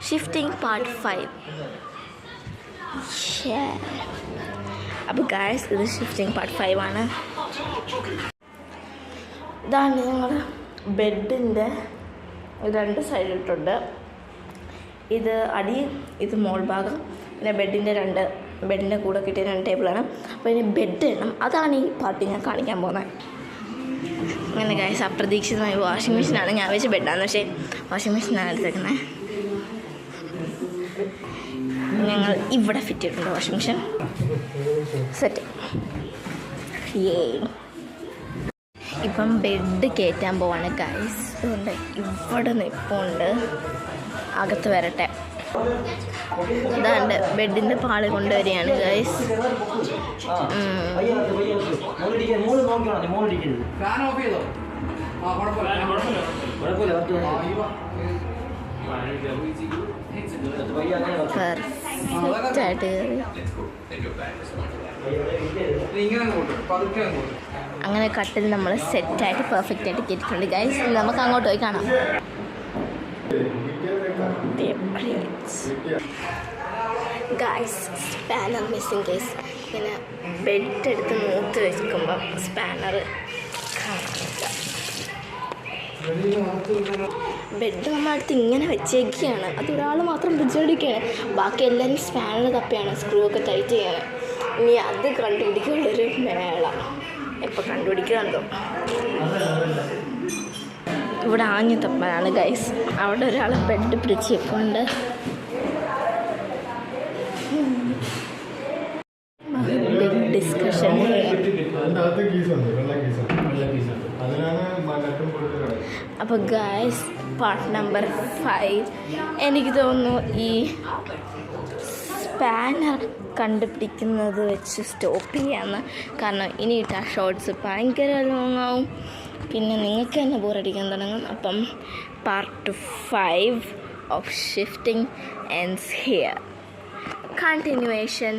Shifting part 5. അപ്പോൾ guys ഇത് shifting part 5 ആണ്. ഇതാണ് ഞങ്ങൾ ബെഡിൻ്റെ 2 സൈഡിലിട്ടുണ്ട്. ഇത് അടി, ഇത് മോൾ ഭാഗം. പിന്നെ ബെഡിൻ്റെ കൂടെ കിട്ടിയ 2 ടേബിളാണ്. അപ്പോൾ ഇനി ബെഡ് ഇടണം. അതാണ് ഈ പാർട്ടി ഞാൻ കാണിക്കാൻ പോകുന്നത്. അങ്ങനെ ഗായ്സ് അപ്രതീക്ഷിതമായി വാഷിംഗ് മെഷീനാണ്. ഞാൻ വെച്ച് ബെഡാന്ന്, പക്ഷേ വാഷിംഗ് മെഷീനാണ് എടുത്തേക്കുന്നത്. ഞങ്ങൾ ഇവിടെ ഫിറ്റ് ചെയ്തിട്ടുണ്ട് വാഷിംഗ് മെഷീൻ. സെറ്റ്. ഇപ്പം ബെഡ് കയറ്റാൻ പോവാണ് ഗായ്സ്. അതുകൊണ്ട് ഇവിടെ നിൽപ്പുണ്ട്. അകത്ത് വരട്ടെ. ഇതാണ്ട് ബെഡിൻ്റെ പാള് കൊണ്ടുവരികയാണ് ഗൈസ്. പെർഫെക്റ്റായിട്ട് അങ്ങനെ കട്ടിൽ നമ്മൾ സെറ്റായിട്ട് പെർഫെക്റ്റായിട്ട് കേട്ടിട്ടുണ്ട് ഗൈസ്. നമുക്ക് അങ്ങോട്ട് പോയി കാണാം. Guys spanner missing case. ഇങ്ങനെ ബെഡ് എടുത്ത് മൂത്ത് വെക്കുമ്പം സ്പാനർ കാണില്ല. ബെഡ് നമ്മളടുത്ത് ഇങ്ങനെ വെച്ചേക്കുകയാണ്. അതൊരാൾ മാത്രം പിടിച്ചോടിക്കുകയാണ്. ബാക്കി എല്ലാവരും സ്പാനർ തപ്പിയാണ് സ്ക്രൂ ഒക്കെ ടൈറ്റ് ചെയ്യാൻ. ഇനി അത് കണ്ടുപിടിക്കാനുള്ളൊരു മേള. എപ്പോൾ കണ്ടുപിടിക്കാറുണ്ടോ? ഇവിടെ ആഞ്ഞു തപ്പാനാണ് ഗൈസ്. അവിടെ ഒരാൾ ബെഡ് പിടിച്ച് വെക്കുന്നുണ്ട്. Big discussion. അപ്പോൾ ഗൈസ് പാർട്ട് നമ്പർ 5 എനിക്ക് തോന്നുന്നു ഈ സ്പാനർ കണ്ടുപിടിക്കുന്നത് വെച്ച് സ്റ്റോപ്പ് ചെയ്യാമെന്ന്. കാരണം ഇനി ഇട്ട ഷോർട്സ് ഭയങ്കര ലോങ് ആവും. പിന്നെ നിങ്ങൾക്ക് തന്നെ ബോറടിക്കാൻ തുടങ്ങും. അപ്പം part 5 of shifting ends here. Continuation.